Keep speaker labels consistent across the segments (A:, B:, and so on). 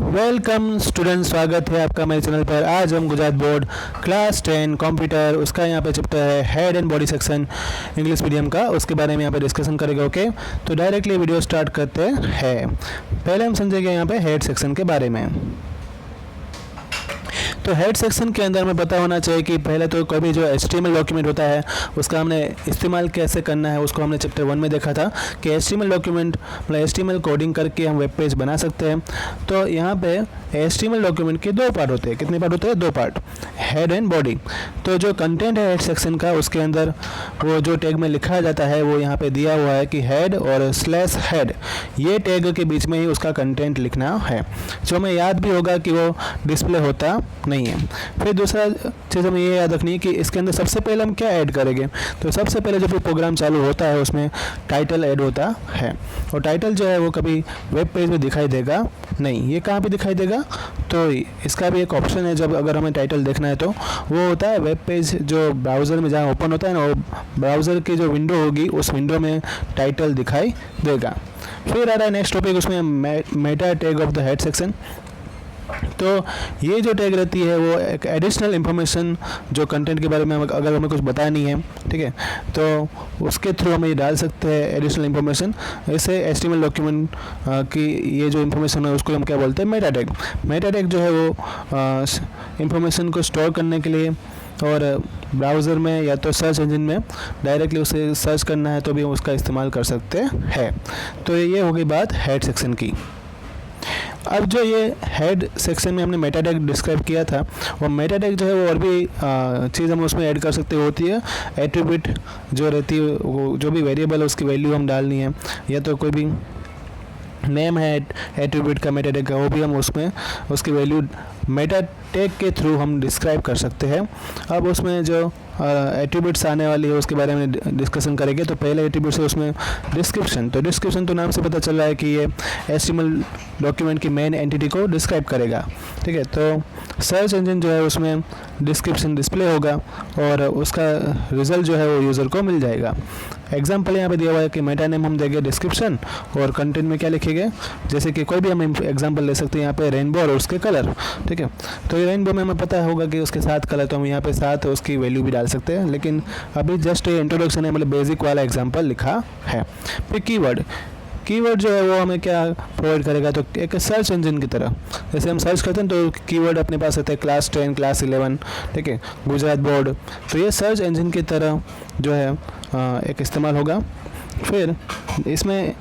A: Welcome student, स्वागत है आपका मेरे चैनल पर। आज हम गुजरात बोर्ड क्लास 10 कंप्यूटर उसका यहाँ पे चैप्टर है head and body section English medium का, उसके बारे में यहाँ पे डिस्कशन करेंगे। ओके, तो डायरेक्टली वीडियो स्टार्ट करते हैं। पहले हम समझेंगे यहाँ पे हेड सेक्शन के बारे में। तो हेड सेक्शन के अंदर हमें पता होना चाहिए कि पहले तो कोई भी जो HTML डॉक्यूमेंट होता है उसका हमने इस्तेमाल कैसे करना है, उसको हमने चैप्टर 1 में देखा था कि HTML डॉक्यूमेंट मतलब HTML कोडिंग करके हम वेब पेज बना सकते हैं। तो यहाँ पे HTML डॉक्यूमेंट के दो पार्ट होते हैं। कितने पार्ट होते हैं? दो पार्ट, हेड एंड बॉडी। तो जो कंटेंट है हेड सेक्शन का, उसके अंदर वो जो टैग में लिखा जाता है वो यहाँ पे दिया हुआ है कि हेड और स्लैश हेड, ये टैग के बीच में ही उसका कंटेंट लिखना है। जो हमें याद भी होगा कि वो डिस्प्ले होता नहीं है। फिर दूसरा चीज़ हमें ये याद रखनी है कि इसके अंदर सबसे पहले हम क्या ऐड करेंगे। तो सबसे पहले जब भी प्रोग्राम चालू होता है उसमें टाइटल ऐड होता है, और टाइटल जो है वो कभी वेब पेज में दिखाई देगा नहीं। ये कहाँ पे दिखाई देगा? तो इसका भी एक ऑप्शन है, जब अगर हमें टाइटल देखना है तो वो होता है वेब पेज जो ब्राउज़र में जहाँ ओपन होता है ना, वो ब्राउज़र की जो विंडो होगी उस विंडो में टाइटल दिखाई देगा। फिर आ रहा है नेक्स्ट टॉपिक, उसमें Meta tag of the head section. तो ये जो टैग रहती है वो एक एडिशनल इन्फॉर्मेशन जो कंटेंट के बारे में अगर हमें कुछ बतानी है, ठीक है, तो उसके थ्रू हम ये डाल सकते हैं एडिशनल इन्फॉर्मेशन। ऐसे HTML डॉक्यूमेंट की ये जो इन्फॉर्मेशन है उसको हम क्या बोलते हैं? Meta tag. मेटा टैग जो है वो इन्फॉर्मेशन को स्टोर करने के लिए, और ब्राउज़र में या तो सर्च इंजन में डायरेक्टली उसे सर्च करना है तो भी हम उसका इस्तेमाल कर सकते हैं। तो ये हो गई बात हेड सेक्शन की। अब जो ये हेड सेक्शन में हमने मेटा टैग डिस्क्राइब किया था, वो मेटा टैग जो है वो और भी चीज़ हम उसमें ऐड कर सकते होती है। एट्रीब्यूट जो रहती है, वो जो भी वेरिएबल है उसकी वैल्यू हम डालनी है, या तो कोई भी नेम है एट्रीब्यूट का मेटा टैग का, वो भी हम उसमें उसकी वैल्यू मेटा टैग के थ्रू हम डिस्क्राइब कर सकते हैं। अब उसमें जो एट्रीब्यूट्स आने वाली है उसके बारे में डिस्कशन करेंगे। तो पहले एट्रीब्यूट्स है उसमें डिस्क्रिप्शन। तो डिस्क्रिप्शन तो नाम से पता चल रहा है कि ये HTML डॉक्यूमेंट की मेन एंटिटी को डिस्क्राइब करेगा, ठीक है। तो सर्च इंजन जो है उसमें डिस्क्रिप्शन डिस्प्ले होगा और उसका रिजल्ट जो है वो यूज़र को मिल जाएगा। एग्जाम्पल यहाँ पे दिया हुआ है कि मेटा नेम हम देंगे डिस्क्रिप्शन, और कंटेंट में क्या लिखेंगे, जैसे कि कोई भी हम एग्जाम्पल ले सकते हैं यहाँ पे रेनबो और उसके कलर, ठीक है। तो ये रेनबो में हमें पता होगा कि उसके 7 कलर, तो हम यहाँ पे 7 उसकी वैल्यू भी डाल सकते हैं, लेकिन अभी जस्ट ये इंट्रोडक्शन है, मतलब बेसिक वाला एग्जाम्पल लिखा है। फिर कीवर्ड जो है वो हमें क्या प्रोवाइड करेगा? तो एक सर्च इंजन की तरह, जैसे हम सर्च करते हैं तो कीवर्ड अपने पास रहता है क्लास 10, क्लास 11, ठीक है, गुजरात बोर्ड। तो ये सर्च इंजन की तरह जो है एक इस्तेमाल होगा। फिर इसमें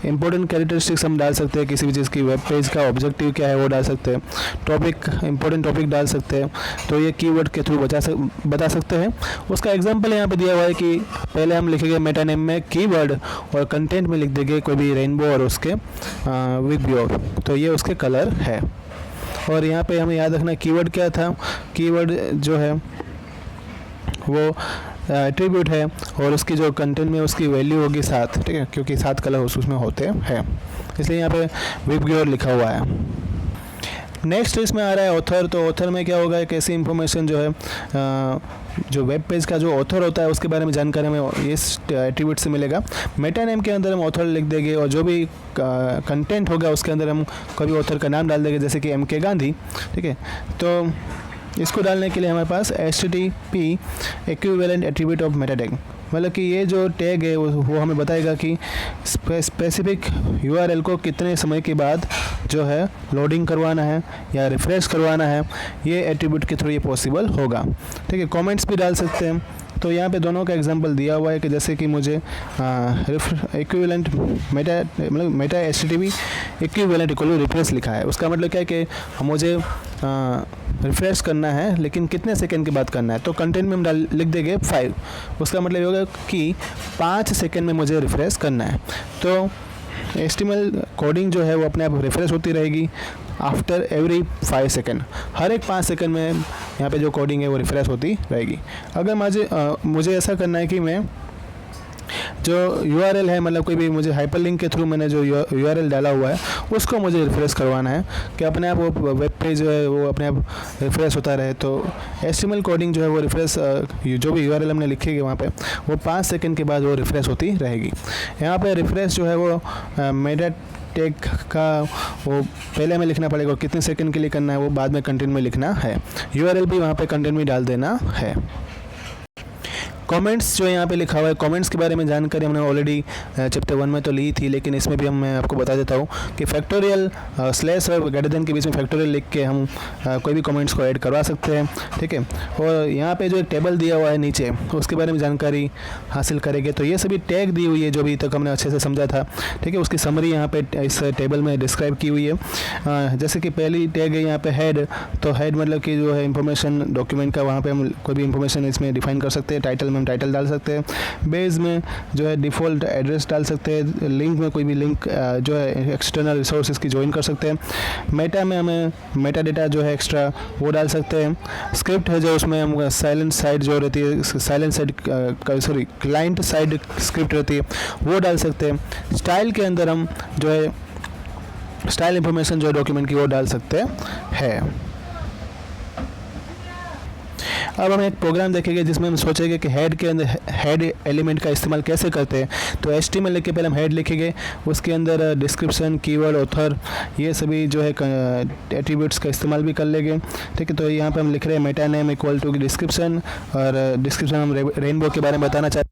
A: इंपॉर्टेंट कैरेक्टरिस्टिक्स हम डाल सकते हैं, किसी भी चीज़ की वेब पेज का ऑब्जेक्टिव क्या है वो डाल सकते हैं, टॉपिक इंपॉर्टेंट टॉपिक डाल सकते हैं। तो ये कीवर्ड के थ्रू बता सकते हैं। उसका एग्जांपल यहाँ पे दिया हुआ है कि पहले हम लिखेंगे मेटा नेम में कीवर्ड, और कंटेंट में लिख देंगे कोई भी रेनबो और उसके विद ब्योर। तो ये उसके कलर है। और यहाँ पे हमें याद रखना कीवर्ड क्या था। कीवर्ड जो है वो एट्रीब्यूट है, और उसकी जो कंटेंट में उसकी वैल्यू होगी 7, ठीक है, क्योंकि 7 कलर उसमें होते हैं, इसलिए यहाँ पे विद ब्योर लिखा हुआ है। नेक्स्ट इसमें आ रहा है ऑथर। तो ऑथर में क्या होगा, एक ऐसी इंफॉर्मेशन जो है जो वेब पेज का जो ऑथर होता है उसके बारे में जानकारी हमें इस एट्रीब्यूट से मिलेगा। मेटा नेम के अंदर हम ऑथर लिख देंगे, और जो भी कंटेंट होगा उसके अंदर हम कभी ऑथर का नाम डाल देंगे, जैसे कि MK गांधी, ठीक है। तो इसको डालने के लिए हमारे पास HTTP equivalent attribute of Meta tag, मतलब कि ये जो टैग है वो हमें बताएगा कि स्पेसिफिक URL को कितने समय के बाद जो है लोडिंग करवाना है या रिफ्रेश करवाना है। ये एट्रीब्यूट के थ्रू ये पॉसिबल होगा, ठीक है। कमेंट्स भी डाल सकते हैं। तो यहाँ पे दोनों का एग्जांपल दिया हुआ है कि जैसे कि मुझे equivalent Meta HTTP equivalent equal refresh लिखा है। उसका मतलब क्या है कि मुझे रिफ्रेश करना है, लेकिन कितने सेकंड के बाद करना है। तो कंटेंट में हम लिख देंगे 5। उसका मतलब होगा कि 5 सेकंड में मुझे रिफ्रेश करना है। तो HTML कोडिंग जो है वो अपने आप रिफ्रेश होती रहेगी आफ्टर एवरी 5 सेकंड। हर एक 5 सेकंड में यहाँ पे जो कोडिंग है वो रिफ्रेश होती रहेगी। अगर मुझे ऐसा करना है कि मैं जो URL है, मतलब कोई भी मुझे हाइपरलिंक के थ्रू मैंने जो URL डाला हुआ है उसको मुझे रिफ्रेश करवाना है कि अपने आप वो वेब पेज जो है वो अपने आप रिफ्रेश होता रहे। तो HTML कोडिंग जो है वो रिफ्रेश, जो भी URL हमने लिखी है वहाँ पे वो 5 सेकंड के बाद वो रिफ्रेश होती रहेगी। यहाँ पे रिफ्रेश जो है वो मेटा टैग का वो पहले हमें लिखना पड़ेगा, कितने सेकंड के लिए करना है वो बाद में कंटेंट में लिखना है। यूआरएल भी वहाँ पे कंटेंट में डाल देना है। कमेंट्स जो यहाँ पे लिखा हुआ है, कमेंट्स के बारे में जानकारी हमने ऑलरेडी चैप्टर 1 में तो ली थी, लेकिन इसमें भी मैं आपको बता देता हूँ कि फैक्टोरियल स्लैश और ग्रेटर देन के बीच में फैक्टोरियल लिख के हम कोई भी कमेंट्स को ऐड करवा सकते हैं, ठीक है। और यहाँ पे जो एक टेबल दिया हुआ है नीचे, उसके बारे में जानकारी हासिल करेंगे। तो ये सभी टैग दी हुई है जो अभी तक हमने अच्छे से समझा था, ठीक है। उसकी समरी यहाँ पे इस टेबल में डिस्क्राइब की हुई है। जैसे कि पहली टैग है यहाँ पे हेड, तो हेड मतलब कि जो है इंफॉर्मेशन डॉक्यूमेंट का, वहाँ पे हम कोई भी इंफॉर्मेशन इसमें डिफाइन कर सकते हैं। टाइटल में हम टाइटल डाल सकते हैं, बेस में जो है डिफ़ॉल्ट एड्रेस डाल सकते हैं, लिंक में कोई भी लिंक जो है एक्सटर्नल रिसोर्सेज की ज्वाइन कर सकते हैं। मेटा में हमें मेटा डेटा जो है एक्स्ट्रा वो डाल सकते हैं। स्क्रिप्ट है जो उसमें हम साइलेंट साइड जो रहती है, silent side client side script रहती है वो डाल सकते हैं। स्टाइल के अंदर हम जो है स्टाइल इंफॉर्मेशन जो है डॉक्यूमेंट की वो डाल सकते हैं। अब हम एक प्रोग्राम देखेंगे जिसमें हम सोचेंगे कि हेड के अंदर हेड एलिमेंट का इस्तेमाल कैसे करते हैं। तो HTML लिख के पहले हम हेड लिखेंगे, उसके अंदर डिस्क्रिप्शन, कीवर्ड, ऑथर, ये सभी जो है एट्रीब्यूट्स का इस्तेमाल भी कर लेंगे, ठीक है। तो यहाँ पे हम लिख रहे हैं meta name equal to description, और डिस्क्रिप्शन हम रेनबो के बारे में बताना चाहते हैं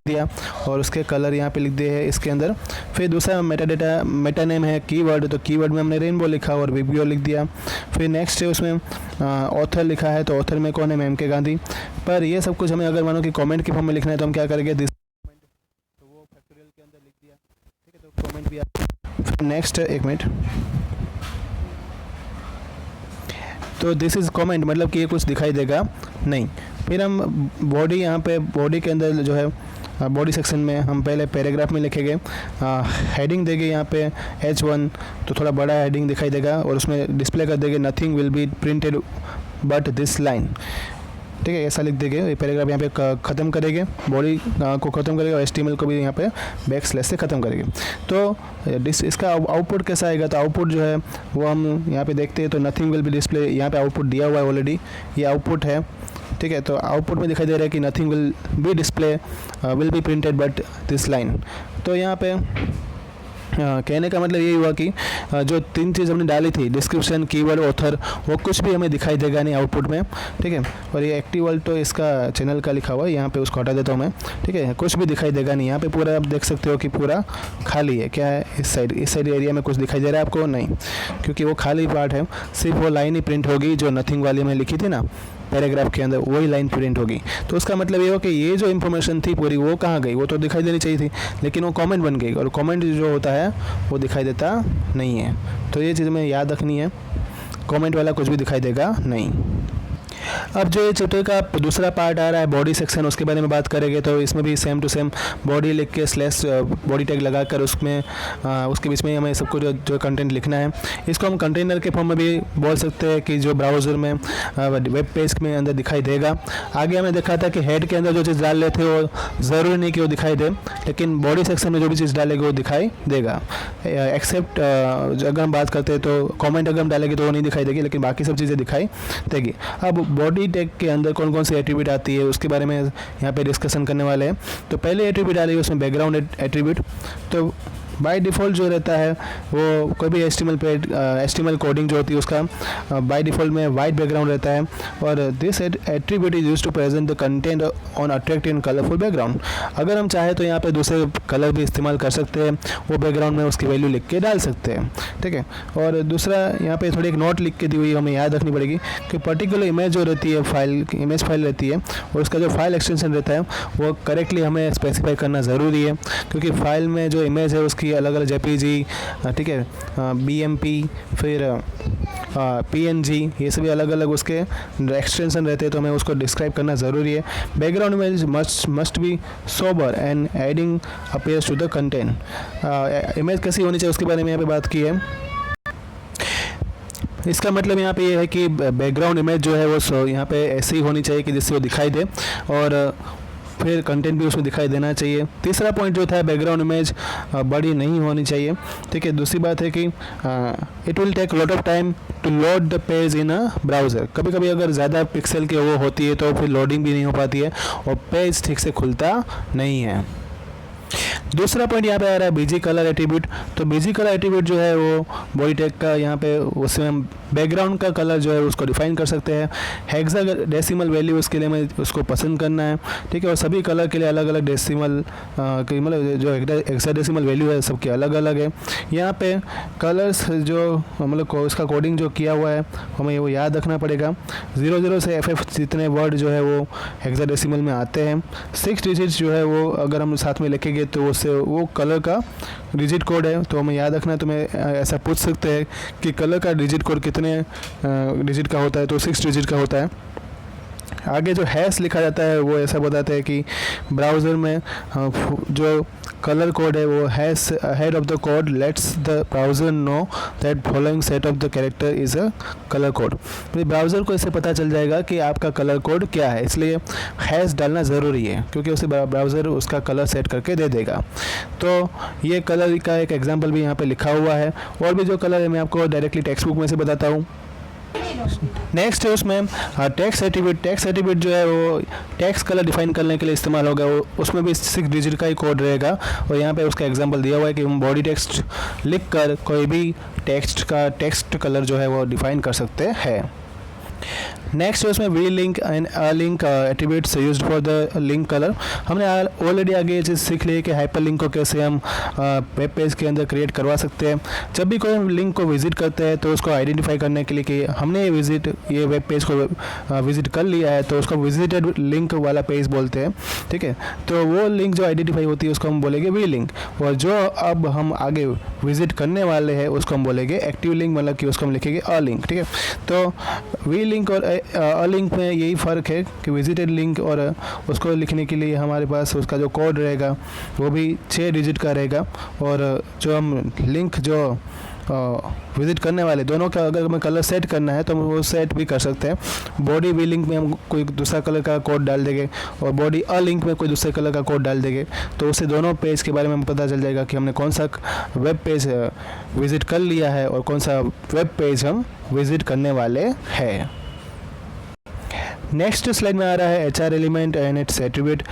A: दिया, और उसके कलर यहाँ पे लिख दिए हैं इसके अंदर। फिर दूसरा मेटा नेम है कीवर्ड, तो कीवर्ड में हमने रेनबो लिखा और वीडियो लिख दिया। फिर नेक्स्ट है उसमें ऑथर लिखा है, तो ऑथर में कौन है, MK गांधी। पर ये सब कुछ हमें अगर मानो कि कमेंट के फॉर्म में लिखना है तो हम क्या करेंगे, दिस कमेंट, तो वो फैक्टोरियल के अंदर लिख दिया, ठीक है। तो कमेंट भी फिर नेक्स्ट एक मिनट, तो दिस इज़ कमेंट मतलब कि ये कुछ दिखाई देगा नहीं। फिर हम बॉडी, यहाँ पे बॉडी के अंदर जो है बॉडी सेक्शन में हम पहले पैराग्राफ में लिखेंगे, हेडिंग देंगे यहाँ पे H1, तो थोड़ा बड़ा हेडिंग दिखाई देगा, और उसमें डिस्प्ले कर देंगे nothing will be printed but this line, ठीक है। ऐसा लिख देंगे। ये पैराग्राफ यहाँ पे ख़त्म करेंगे, बॉडी को ख़त्म करेंगे, और HTML को भी यहाँ पे बैक स्लैश से ख़त्म करेंगे। तो इसका आउटपुट कैसा आएगा, तो आउटपुट जो है वो हम यहाँ पे देखते हैं। तो नथिंग विल बी डिस्प्ले, यहाँ पे आउटपुट दिया हुआ है ऑलरेडी, ये आउटपुट है, ठीक है। तो आउटपुट में दिखाई दे रहा है कि nothing will be display will be printed but this line. तो यहाँ पे कहने का मतलब यही हुआ कि जो तीन चीज़ हमने डाली थी, डिस्क्रिप्शन, कीवर्ड, ऑथर, वो कुछ भी हमें दिखाई देगा नहीं आउटपुट में, ठीक है। और ये एक्टिव वर्ल्ड तो इसका चैनल का लिखा हुआ है, यहाँ पे उसको हटा देता हूँ मैं, ठीक है। कुछ भी दिखाई देगा नहीं, यहाँ पे पूरा आप देख सकते हो कि पूरा खाली है। क्या है, इस साइड एरिया में कुछ दिखाई दे रहा है आपको, नहीं, क्योंकि वो खाली पार्ट है। सिर्फ वो लाइन ही प्रिंट होगी जो नथिंग वाली में लिखी थी ना पैराग्राफ के अंदर, वही लाइन प्रिंट होगी। तो उसका मतलब ये हो कि ये जो इन्फॉर्मेशन थी पूरी वो कहाँ गई, वो तो दिखाई देनी चाहिए थी, लेकिन वो कमेंट बन गई, और कमेंट जो होता है वो दिखाई देता नहीं है। तो ये चीज़ हमें याद रखनी है, कमेंट वाला कुछ भी दिखाई देगा नहीं। अब जो ये चैप्टर का दूसरा पार्ट आ रहा है बॉडी सेक्शन, उसके बारे में बात करेंगे। तो इसमें भी सेम टू सेम बॉडी लिख के स्लैश बॉडी टैग लगाकर उसमें उसके बीच में हमें सब कुछ जो कंटेंट लिखना है। इसको हम कंटेनर के फॉर्म में भी बोल सकते हैं कि जो ब्राउज़र में वेब पेज में अंदर दिखाई देगा। आगे हमने देखा था कि हेड के अंदर जो चीज़ डाल लेते वो ज़रूरी नहीं कि वो दिखाई दे, लेकिन बॉडी सेक्शन में जो भी चीज़ डालेगी वो दिखाई देगा। एक्सेप्ट अगर हम बात करते हैं तो कॉमेंट अगर हम डालेंगे तो वो नहीं दिखाई देगी, लेकिन बाकी सब चीज़ें दिखाई देगी। अब बॉडी टैग के अंदर कौन कौन सी एट्रीब्यूट आती है उसके बारे में यहाँ पे डिस्कशन करने वाले हैं। तो पहले एट्रीब्यूट आ रही है उसमें बैकग्राउंड एट्रीब्यूट। तो बाय डिफ़ॉल्ट जो रहता है वो कोई भी HTML कोडिंग जो होती है उसका बाय डिफ़ॉल्ट में वाइट बैकग्राउंड रहता है, और this attribute is used to present the content on attractive and colourful background. अगर हम चाहें तो यहाँ पे दूसरे कलर भी इस्तेमाल कर सकते हैं, वो बैकग्राउंड में उसकी वैल्यू लिख के डाल सकते हैं, ठीक है। और दूसरा यहाँ पे थोड़ी एक नोट लिख के दी हुई हमें याद रखनी पड़ेगी कि पर्टिकुलर इमेज जो रहती है इमेज फाइल रहती है, और उसका जो फाइल एक्सटेंशन रहता है वो करेक्टली हमें स्पेसिफाई करना ज़रूरी है, क्योंकि फाइल में जो इमेज है उसकी अलग अलग JPG, ठीक है, BMP, फिर PNG, ये सभी अलग अलग उसके एक्सटेंशन रहते हैं, तो हमें उसको डिस्क्राइब करना ज़रूरी है। Background image must be sober and adding appears to the content. Image कैसी होनी चाहिए उसके बारे में यहाँ पे बात की है। इसका मतलब यहाँ पे ये है कि बैकग्राउंड इमेज जो है वो यहाँ पे ऐसी होनी चाहिए कि जिससे वो दिखाई दे, और फिर कंटेंट भी उसमें दिखाई देना चाहिए। तीसरा पॉइंट जो था बैकग्राउंड इमेज बड़ी नहीं होनी चाहिए, ठीक है। दूसरी बात है कि it will take lot of time to load the page in a browser. कभी कभी अगर ज़्यादा पिक्सल की वो होती है तो फिर लोडिंग भी नहीं हो पाती है और पेज ठीक से खुलता नहीं है। दूसरा पॉइंट यहाँ पे आ रहा है बीजी कलर एट्रीब्यूट। तो बीजी कलर एट्रीब्यूट जो है वो बॉडी टैग का यहाँ पे उसमें हम बैकग्राउंड का कलर जो है उसको डिफाइन कर सकते हैं। हेक्साडेसिमल वैल्यू उसके लिए हमें उसको पसंद करना है, ठीक है। और सभी कलर के लिए अलग अलग डेसिमल की मतलब जो हेक्साडेसिमल वैल्यू है सबके अलग अलग है। यहाँ पे कलर्स जो मतलब उसका कोडिंग जो किया हुआ है हमें वो याद रखना पड़ेगा। 00 से FF जितने वर्ड जो है वो हेक्साडेसिमल में आते हैं। 6 डिजिट्स जो है वो अगर हम साथ में लिखेंगे तो उससे वो कलर का डिजिट कोड है, तो हमें याद रखना है। तो मैं ऐसा पूछ सकते हैं कि कलर का डिजिट कोड कितने डिजिट का होता है, तो 6 डिजिट का होता है। आगे जो हैश लिखा जाता है वो ऐसा बताते हैं कि ब्राउज़र में जो कलर कोड है वो hash head of the code let's the browser know that following set of the character is a colour code. तो ब्राउज़र को इससे पता चल जाएगा कि आपका कलर कोड क्या है, इसलिए हैश डालना ज़रूरी है क्योंकि उसे ब्राउज़र उसका कलर सेट करके दे देगा। तो ये कलर का एक एग्जाम्पल भी यहाँ पे लिखा हुआ है। और भी जो कलर है मैं आपको डायरेक्टली टेक्स्ट बुक में से बताता हूँ। नेक्स्ट है उसमें टेक्स्ट एट्रीब्यूट। टेक्स्ट एट्रीब्यूट जो है वो टेक्स्ट कलर डिफाइन करने के लिए इस्तेमाल होगा। वो उसमें भी 6 डिजिट का ही कोड रहेगा। और यहाँ पे उसका एग्जांपल दिया हुआ है कि हम बॉडी टेक्स्ट लिख कर कोई भी टेक्स्ट कलर जो है वो डिफाइन कर सकते हैं। नेक्स्ट है उसमें v link and a link attributes used for the link colour. हमने ऑलरेडी आगे ये चीज़ सीख ली है कि हाइपर लिंक को कैसे हम वेब पेज के अंदर क्रिएट करवा सकते हैं। जब भी कोई हम लिंक को विजिट करते हैं तो उसको आइडेंटिफाई करने के लिए कि हमने ये वेब पेज को विजिट कर लिया है तो उसको विजिटेड लिंक वाला पेज बोलते हैं, ठीक है। तो वो लिंक जो आइडेंटिफाई होती है उसको हम बोलेंगे वी लिंक। और जो अब हम आगे विजिट करने वाले हैं उसको हम बोलेंगे एक्टिव लिंक, मतलब कि उसको हम लिखेंगे अ लिंक, ठीक है। तो वी लिंक और अ लिंक में यही फ़र्क है कि विजिटेड लिंक और उसको लिखने के लिए हमारे पास उसका जो कोड रहेगा वो भी 6 डिजिट का रहेगा। और जो हम लिंक जो विजिट करने वाले दोनों का अगर हमें कलर सेट करना है तो हम वो सेट भी कर सकते हैं। बॉडी वी लिंक में हम कोई दूसरा कलर का कोड डाल देंगे और बॉडी अ लिंक में कोई दूसरे कलर का कोड डाल देंगे, तो उससे दोनों पेज के बारे में हमें पता चल जाएगा कि हमने कौन सा वेब पेज विज़िट कर लिया है और कौन सा वेब पेज हम विज़िट करने वाले हैं। नेक्स्ट स्लाइड में आ रहा है HR element and it's attribute.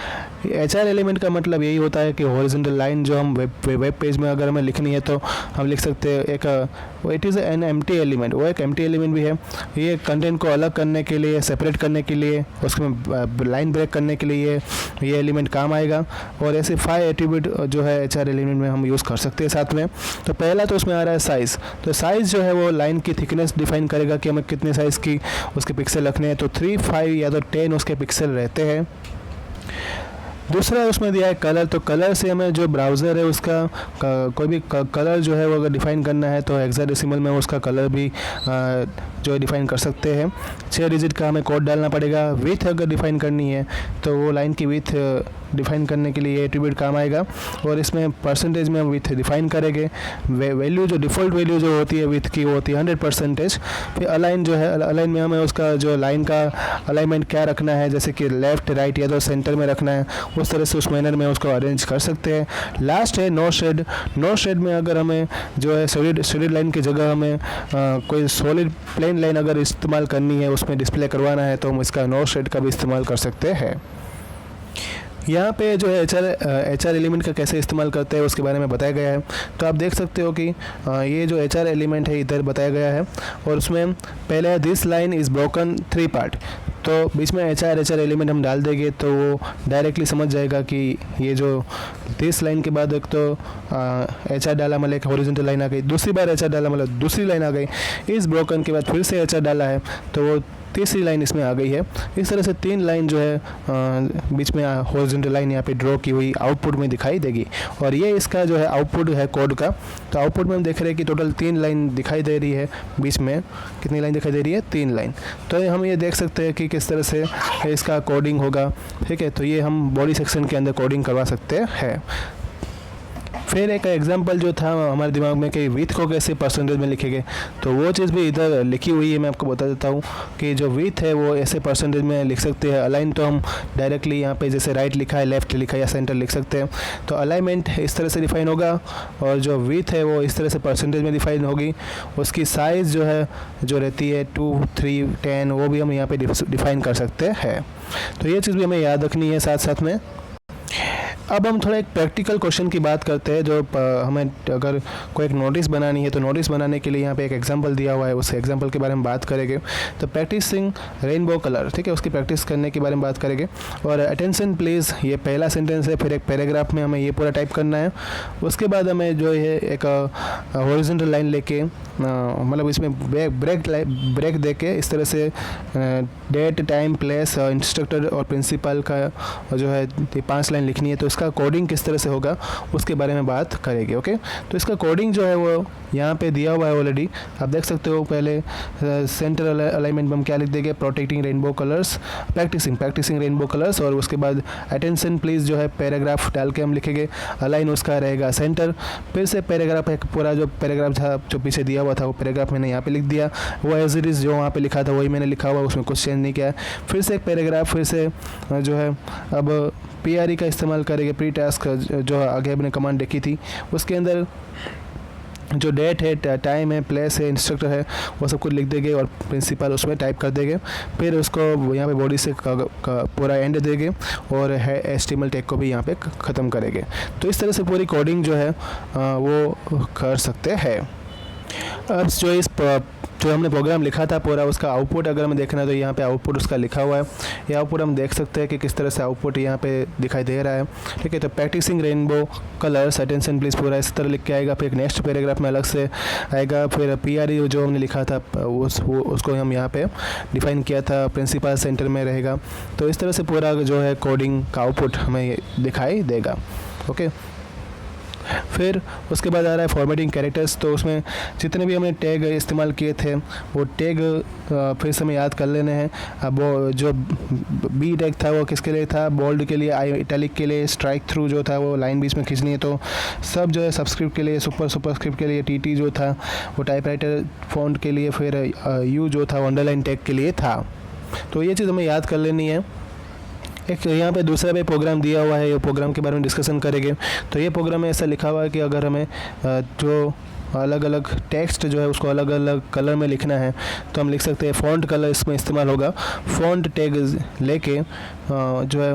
A: HR element का मतलब यही होता है कि हॉरिजॉन्टल लाइन जो हम वेब पेज में अगर हमें लिखनी है तो हम लिख सकते हैं एक it is an empty element. वो एक एम्प्टी एलिमेंट भी है। ये कंटेंट को अलग करने के लिए, सेपरेट करने के लिए, उसमें लाइन ब्रेक करने के लिए ये एलिमेंट काम आएगा। और ऐसे 5 एट्रीब्यूट जो है HR एलिमेंट में हम यूज़ कर सकते हैं साथ में। तो पहला तो उसमें आ रहा है साइज़। तो साइज़ जो है वो लाइन की थिकनेस डिफाइन करेगा कि हमें कितने साइज़ की उसके पिक्सल रखने हैं। तो 3, 5 या तो 10 उसके पिक्सल रहते हैं। दूसरा उसमें दिया है कलर। तो कलर से हमें जो ब्राउज़र है उसका कोई भी कलर जो है वो अगर डिफ़ाइन करना है तो हेक्साडेसिमल में उसका कलर भी जो डिफ़ाइन कर सकते हैं। 6 डिजिट का हमें कोड डालना पड़ेगा। विथ अगर डिफ़ाइन करनी है तो वो लाइन की विथ डिफ़ाइन करने के लिए एट्रीब्यूट काम आएगा। और इसमें परसेंटेज में हम विथ डिफ़ाइन करेंगे। वैल्यू जो डिफ़ॉल्ट वैल्यू जो होती है विथ की वो होती है 100%। फिर अलाइन जो है, अलाइन में हमें उसका जो लाइन का अलाइनमेंट क्या रखना है, जैसे कि लेफ़्ट, राइट या तो सेंटर में रखना है, उस तरह से उस मैनर में उसको अरेंज कर सकते हैं। लास्ट है नो शेड। नो शेड में अगर हमें जो है सॉलिड लाइन की जगह हमें कोई सॉलिड प्लेन लाइन अगर इस्तेमाल करनी है, उसमें डिस्प्ले करवाना है, तो हम इसका नो शेड का भी इस्तेमाल कर सकते हैं। यहाँ पे जो है HR एलिमेंट का कैसे इस्तेमाल करते हैं उसके बारे में बताया गया है। तो आप देख सकते हो कि ये जो HR एलिमेंट है इधर बताया गया है। और उसमें पहले है this line is broken 3 part. तो बीच में HR एलिमेंट हम डाल देंगे तो वो डायरेक्टली समझ जाएगा कि ये जो दिस लाइन के बाद एक तो HR डाला मतलब एक हॉरिजॉन्टल लाइन आ गई, दूसरी बार HR डाला मतलब दूसरी लाइन आ गई, इस ब्रोकन के बाद फिर से HR डाला है तो वो तीसरी लाइन इसमें आ गई है। इस तरह से 3 लाइन जो है बीच में हॉरिजॉन्टल लाइन यहाँ पे ड्रॉ की हुई आउटपुट में दिखाई देगी। और ये इसका जो है आउटपुट है कोड का। तो आउटपुट में हम देख रहे हैं कि टोटल 3 लाइन दिखाई दे रही है। बीच में कितनी लाइन दिखाई दे रही है? 3 लाइन। तो हम ये देख सकते हैं कि किस तरह से इसका कोडिंग होगा, ठीक है। तो ये हम बॉडी सेक्शन के अंदर कोडिंग करवा सकते हैं। फिर एक एग्जांपल जो था हमारे दिमाग में कि विथ को कैसे परसेंटेज में लिखेंगे, तो वो चीज़ भी इधर लिखी हुई है। मैं आपको बता देता हूँ कि जो विथ है वो ऐसे परसेंटेज में लिख सकते हैं। अलाइन तो हम डायरेक्टली यहाँ पे जैसे राइट लिखा है, लेफ़्ट लिखा है या सेंटर लिख सकते हैं। तो अलाइनमेंट इस तरह से डिफाइन होगा और जो विथ है वो इस तरह से परसेंटेज में डिफाइन होगी। उसकी साइज़ जो है जो रहती है 2, 3, 10 वो भी हम यहाँ पर डिफाइन कर सकते हैं। तो ये चीज़ भी हमें याद रखनी है साथ साथ में। अब हम थोड़ा एक प्रैक्टिकल क्वेश्चन की बात करते हैं, जो हमें अगर कोई एक नोटिस बनानी है तो नोटिस बनाने के लिए यहाँ पे एक एग्जांपल दिया हुआ है, उस एग्जांपल के बारे में बात करेंगे। तो प्रैक्टिसिंग रेनबो कलर, ठीक है, उसकी प्रैक्टिस करने के बारे में बात करेंगे। और अटेंशन प्लीज़, ये पहला सेंटेंस है, फिर एक पैराग्राफ में हमें ये पूरा टाइप करना है। उसके बाद हमें जो है एक हॉरिजॉन्टल लाइन लेके, मतलब इसमें ब्रेक दे के इस तरह से डेट, टाइम, प्लेस, इंस्ट्रक्टर और प्रिंसिपल का जो है ये 5 लाइन लिखनी है। तो इसका कोडिंग किस तरह से होगा उसके बारे में बात करेंगे। ओके, तो इसका कोडिंग जो है वो यहाँ पे दिया हुआ है ऑलरेडी, आप देख सकते हो। पहले सेंटर अलाइनमेंट में हम क्या लिख देंगे, protecting rainbow colours, practising rainbow colours. और उसके बाद अटेंशन प्लीज़ जो है पैराग्राफ डाल के हम लिखेंगे, अलाइन उसका रहेगा सेंटर। फिर से पैराग्राफ, एक पूरा जो पैराग्राफ था जो पीछे दिया हुआ था वो पैराग्राफ मैंने यहाँ पे लिख दिया, वो एज इट इज़ जो वहाँ पे लिखा था वही मैंने लिखा हुआ, उसमें कुछ चेंज नहीं किया है। फिर से एक पैराग्राफ, फिर से जो है अब PRE का इस्तेमाल करेंगे, प्री टास्क, जो आगे हमने कमांड देखी थी, उसके अंदर जो डेट है, टाइम है, प्लेस है, इंस्ट्रक्टर है, वो सब कुछ लिख देंगे और प्रिंसिपल उसमें टाइप कर देंगे। फिर उसको यहाँ पे बॉडी से पूरा एंड देंगे और HTML टैग को भी यहाँ पे ख़त्म करेंगे। तो इस तरह से पूरी कोडिंग जो है वो कर सकते हैं। अब जो हमने प्रोग्राम लिखा था पूरा, उसका आउटपुट अगर हमें देखना है तो यहाँ पे आउटपुट उसका लिखा हुआ है। ये आउटपुट हम देख सकते हैं कि किस तरह से आउटपुट यहाँ पे दिखाई दे रहा है, ठीक है। तो practising rainbow colours, attention please, पूरा इस तरह लिख के आएगा। फिर एक नेक्स्ट पैराग्राफ में अलग से आएगा। फिर PRE जो हमने लिखा था उसको हम यहाँ पे डिफाइन किया था, प्रिंसिपल सेंटर में रहेगा। तो इस तरह से पूरा जो है कोडिंग का आउटपुट हमें दिखाई देगा। ओके, फिर उसके बाद आ रहा है फॉर्मेटिंग कैरेक्टर्स। तो उसमें जितने भी हमने टैग इस्तेमाल किए थे वो टैग फिर से हमें याद कर लेने हैं। अब वो जो B टैग था वो किसके लिए था, बोल्ड के लिए, इटैलिक के लिए, स्ट्राइक थ्रू जो था वो लाइन बीच में खींचनी है। तो सब जो है सबस्क्रिप्ट के लिए, सुपरस्क्रिप्ट के लिए, TT जो था वो टाइपराइटर फॉन्ट के लिए, फिर U जो था वो अंडरलाइन टैग के लिए था। तो ये चीज़ हमें याद कर लेनी है। एक यहाँ पे दूसरा भी प्रोग्राम दिया हुआ है, ये प्रोग्राम के बारे में डिस्कशन करेंगे। तो ये प्रोग्राम में ऐसा लिखा हुआ है कि अगर हमें जो अलग अलग टेक्स्ट जो है उसको अलग अलग कलर में लिखना है तो हम लिख सकते हैं। फ़ॉन्ट कलर इसमें इस्तेमाल होगा, फ़ॉन्ट टैग लेके जो है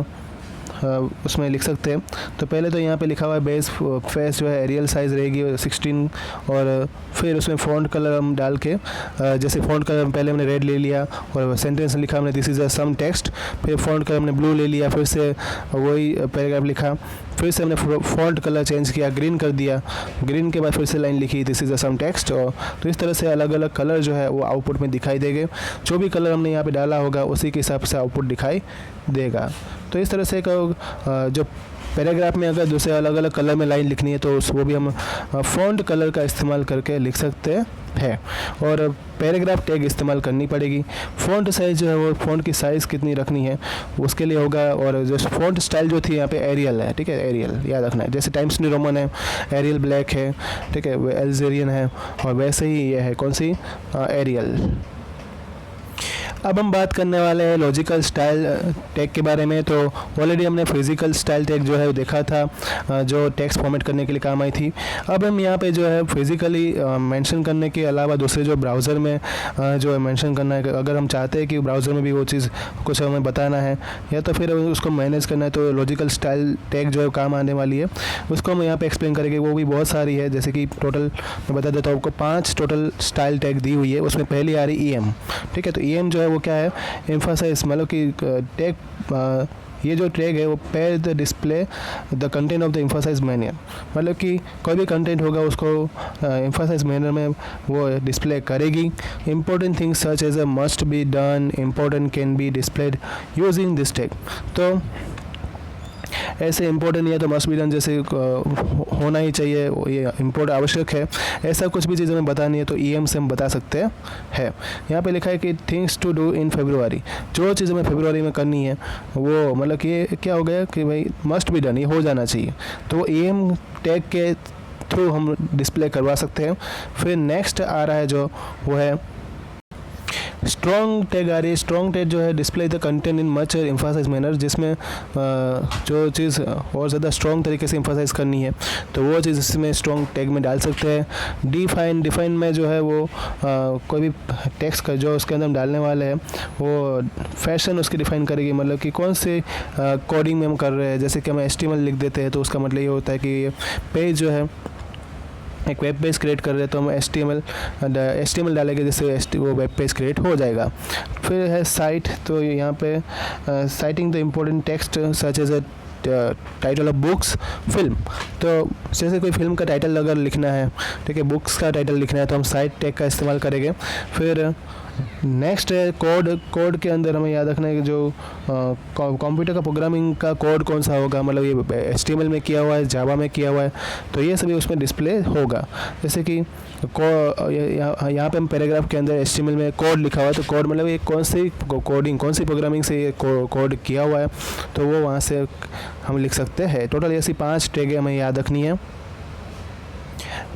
A: उसमें लिख सकते हैं। तो पहले तो यहाँ पे लिखा हुआ है बेस फेस जो है एरियल साइज़ रहेगी 16, और फिर उसमें फ़ॉन्ट कलर हम डाल के, जैसे फ़ॉन्ट कलर पहले हमने रेड ले लिया और सेंटेंस लिखा हमने this is a some text, फिर फ़ॉन्ट कलर हमने ब्लू ले लिया, फिर से वही पैराग्राफ लिखा, फिर से हमने फ़ॉन्ट कलर चेंज किया, ग्रीन कर दिया, ग्रीन के बाद फिर से लाइन लिखी this is a some text. और तो इस तरह से अलग अलग कलर जो है वो आउटपुट में दिखाई देंगे। जो भी कलर हमने यहाँ पे डाला होगा उसी के हिसाब से आउटपुट दिखाई देगा। तो इस तरह से जो पैराग्राफ में अगर दूसरे अलग अलग कलर में लाइन लिखनी है तो वो भी हम फ़ॉन्ट कलर का इस्तेमाल करके लिख सकते हैं। और पैराग्राफ टैग इस्तेमाल करनी पड़ेगी। फ़ॉन्ट साइज़ जो है वो फ़ॉन्ट की साइज़ कितनी रखनी है उसके लिए होगा। और जो फ़ॉन्ट स्टाइल जो थी यहाँ पे एरियल है, ठीक है, एरियल याद रखना है। जैसे टाइम्स न्यू रोमन है, एरियल ब्लैक है, ठीक है, वो एल्जेरियन है, और वैसे ही ये है कौन सी, एरियल। अब हम बात करने वाले हैं लॉजिकल स्टाइल टैग के बारे में। तो ऑलरेडी हमने फिजिकल स्टाइल टैग जो है वो देखा था, जो टेक्स्ट फॉर्मेट करने के लिए काम आई थी। अब हम यहाँ पे जो है फिजिकली मेंशन करने के अलावा दूसरे जो ब्राउज़र में जो है मेंशन करना है, अगर हम चाहते हैं कि ब्राउज़र में भी वो चीज़ कुछ हमें बताना है या तो फिर उसको मैनेज करना है, तो लॉजिकल स्टाइल टैग जो है काम आने वाली है, उसको हम यहाँ पर एक्सप्लेन करेंगे। वो भी बहुत सारी है, जैसे कि टोटल मैं बता देता हूँ आपको 5 टोटल स्टाइल टैग दी हुई है। उसमें पहली आ रही EM, ठीक है। तो EM जो है वो क्या है, एम्फासाइज, मतलब कि टैग, ये जो टैग है वो pair the display the content of the emphasise manner, मतलब कि कोई भी कंटेंट होगा उसको एम्फासाइज मैनर में वो डिस्प्ले करेगी। Important things such as a must be done, important can be displayed using this tag. तो ऐसे इंपॉर्टेंट या तो मस्ट बी डन जैसे होना ही चाहिए, ये इम्पोर्ट आवश्यक है, ऐसा कुछ भी चीज़ हमें बतानी है तो EM से हम बता सकते हैं। यहाँ पे लिखा है कि थिंग्स टू डू इन फरवरी, जो चीज़ हमें फरवरी में करनी है वो, मतलब कि ये क्या हो गया कि भाई मस्ट बी डन, ये हो जाना चाहिए, तो EM टैग के थ्रू हम डिस्प्ले करवा सकते हैं। फिर नेक्स्ट आ रहा है जो वो है स्ट्रॉन्ग टैग आ रही है। स्ट्रॉन्ग टैग जो है display the content in much emphasise manner, जिसमें जो चीज़ और ज़्यादा स्ट्रॉन्ग तरीके से एम्फासाइज करनी है तो वो चीज़ इसमें स्ट्रॉन्ग टैग में डाल सकते हैं। डिफाइन में जो है वो कोई भी टेक्स्ट का जो उसके अंदर हम डालने वाले हैं वो फैशन उसकी डिफाइन करेगी, मतलब कि कौन से कोडिंग में हम कर रहे हैं। जैसे कि हम HTML लिख देते हैं तो उसका मतलब ये होता है कि ये पेज जो है एक वेब पेज क्रिएट कर रहे हैं तो हम HTML डालेंगे जिससे वो वेब पेज क्रिएट हो जाएगा। फिर है साइट, तो यहाँ पे citing the important text such as title of books film, तो जैसे कोई फिल्म का टाइटल अगर लिखना है, ठीक है, बुक्स का टाइटल लिखना है तो हम साइट टैग का इस्तेमाल करेंगे। फिर नेक्स्ट है कोड के अंदर हमें याद रखना है कि जो कंप्यूटर का प्रोग्रामिंग का कोड कौन सा होगा, मतलब ये HTML में किया हुआ है, जावा में किया हुआ है, तो ये सभी उसमें डिस्प्ले होगा। जैसे कि यहाँ पे हम पैराग्राफ के अंदर HTML में कोड लिखा हुआ है तो कोड मतलब ये कौन सी प्रोग्रामिंग से ये कोड किया हुआ है तो वो वहाँ से हम लिख सकते हैं। टोटल ऐसी 5 टैग हमें याद रखनी है।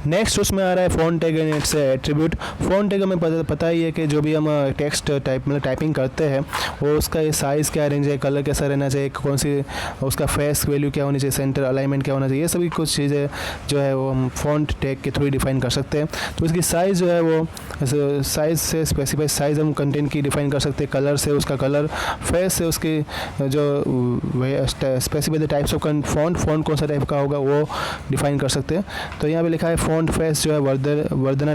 A: नेक्स्ट उसमें आ रहा है font tag and it's attribute. Font tag हमें पता ही है कि जो भी हम टेक्स्ट टाइपिंग करते हैं वो उसका ये साइज़ क्या रेंज है, कलर कैसा रहना चाहिए, कौन सी उसका फेस वैल्यू क्या होनी चाहिए, सेंटर अलाइनमेंट क्या होना चाहिए, ये सभी कुछ चीज़ें जो है वो हम फ़ॉन्ट टैग के थ्रू डिफाइन कर सकते हैं। तो इसकी साइज़ जो है वो साइज़ से स्पेसिफाई साइज़ हम कंटेंट की डिफाइन कर सकते हैं, कलर से उसका कलर, फेस से उसकी जो specify the types of font कौन सा टाइप का होगा वो डिफाइन कर सकते हैं। तो यहाँ पे लिखा है फ़ॉन्ट फेस जो है वर्धना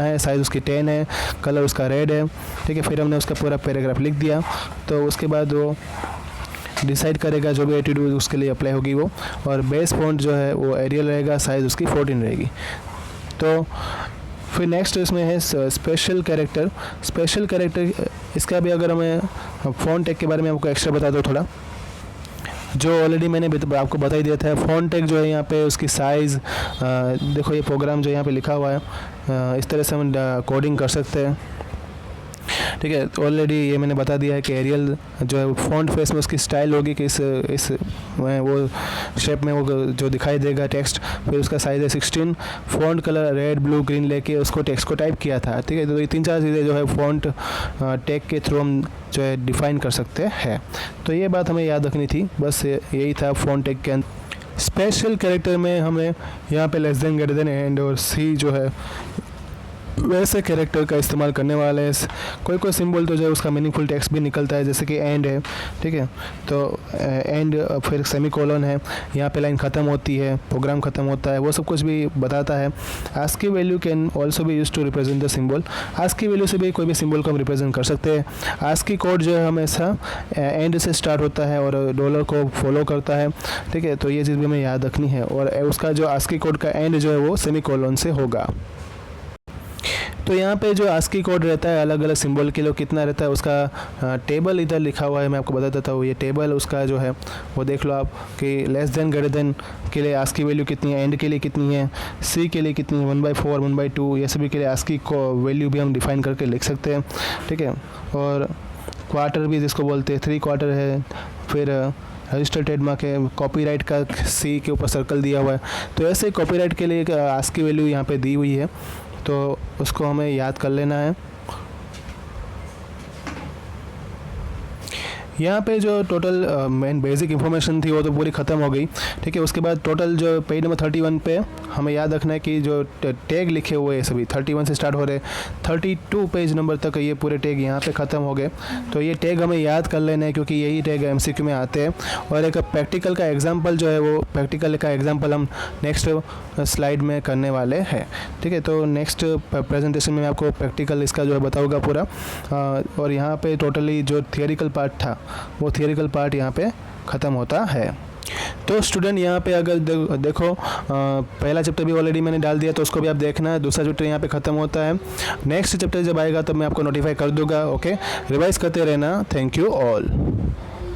A: है, साइज़ उसकी 10 है, कलर उसका रेड है, ठीक है। फिर हमने उसका पूरा पैराग्राफ लिख दिया तो उसके बाद वो डिसाइड करेगा जो भी एटीट्यूड उसके लिए अप्लाई होगी वो, और बेस फ़ॉन्ट जो है वो एरियल रहेगा, साइज़ उसकी 14 रहेगी। तो फिर नेक्स्ट इसमें है स्पेशल कैरेक्टर। इसका भी अगर हमें फ़ॉन्ट टैग के बारे में आपको एक्स्ट्रा बता दो थोड़ा, जो ऑलरेडी मैंने आपको बता ही दिया था। फ़ॉन्ट टैग जो है यहाँ पे उसकी साइज़, देखो ये प्रोग्राम जो यहाँ पे लिखा हुआ है इस तरह से हम कोडिंग कर सकते हैं, ठीक है। ऑलरेडी ये मैंने बता दिया है कि एरियल जो है फ़ॉन्ट फेस में उसकी स्टाइल होगी कि इस वो शेप में वो जो दिखाई देगा टेक्स्ट। फिर उसका साइज़ है 16, font colour red blue green लेके उसको टेक्स्ट को टाइप किया था, ठीक है। तो ये 3-4 चीज़ें जो है फ़ॉन्ट टैग के थ्रू हम जो है डिफ़ाइन कर सकते हैं। तो ये बात हमें याद रखनी थी, बस यही था फ़ॉन्ट टैग के अंदर। स्पेशल कैरेक्टर में हमें यहाँ पे less than, greater than, and और सी जो है वैसे कैरेक्टर का इस्तेमाल करने वाले हैं। कोई सिंबल तो जो है उसका मीनिंगफुल टेक्स्ट भी निकलता है, जैसे कि एंड है, ठीक है। तो एंड फिर सेमीकोलन है, यहाँ पे लाइन ख़त्म होती है, प्रोग्राम ख़त्म होता है, वो सब कुछ भी बताता है। आस्की वैल्यू कैन ऑल्सो भी use to represent the symbol. ASCII value से भी कोई भी सिंबल को हम रिप्रेजेंट कर सकते हैं। आस्की कोड जो है हमेशा एंड से स्टार्ट होता है और डॉलर को फॉलो करता है, ठीक है। तो ये चीज़ भी हमें याद रखनी है, और उसका जो आस्की कोड का एंड जो है वो सेमीकोलन से होगा। तो यहाँ पे जो आस्की कोड रहता है अलग अलग सिंबल के लिए कितना रहता है उसका टेबल इधर लिखा हुआ है, मैं आपको बता देता हूँ। ये टेबल उसका जो है वो देख लो आप कि लेस देन ग्रेटर देन के लिए आस्की वैल्यू कितनी है, एंड के लिए कितनी है, सी के लिए कितनी है, 1/4 1/2, ये सभी के लिए आस्की को वैल्यू भी हम डिफाइन करके लिख सकते हैं, ठीक है। और क्वार्टर भी जिसको बोलते हैं 3 क्वार्टर है। फिर रजिस्टर ट्रेडमार्क है, कॉपीराइट का सी के ऊपर सर्कल दिया हुआ है। तो ऐसे कॉपीराइट के लिए आस्की वैल्यू यहाँ पे दी हुई है, तो उसको हमें याद कर लेना है। यहाँ पे जो टोटल मेन बेसिक इन्फॉर्मेशन थी वो तो पूरी ख़त्म हो गई, ठीक है। उसके बाद टोटल जो पेज नंबर 31 पे हमें याद रखना है कि जो टैग लिखे हुए हैं सभी 31 से स्टार्ट हो रहे, 32 पेज नंबर तक ये पूरे टैग यहाँ पे ख़त्म हो गए। तो ये टैग हमें याद कर लेना है क्योंकि यही टैग MCQ में आते हैं। और एक प्रैक्टिकल का एग्जाम्पल जो है वो प्रैक्टिकल का एग्जाम्पल हम नेक्स्ट स्लाइड में करने वाले हैं, ठीक है। तो नेक्स्ट प्रेजेंटेशन में आपको प्रैक्टिकल इसका जो है बताऊँगा पूरा। और यहाँ पे टोटली जो थियोरिकल पार्ट था वो थियोरिकल पार्ट यहाँ पे ख़त्म होता है। तो स्टूडेंट यहाँ पे अगर देखो पहला चैप्टर भी ऑलरेडी मैंने डाल दिया तो उसको भी आप देखना है। दूसरा चैप्टर यहाँ पे ख़त्म होता है। नेक्स्ट चैप्टर जब आएगा तब मैं आपको नोटिफाई कर दूँगा। ओके, रिवाइज करते रहना। Thank you all.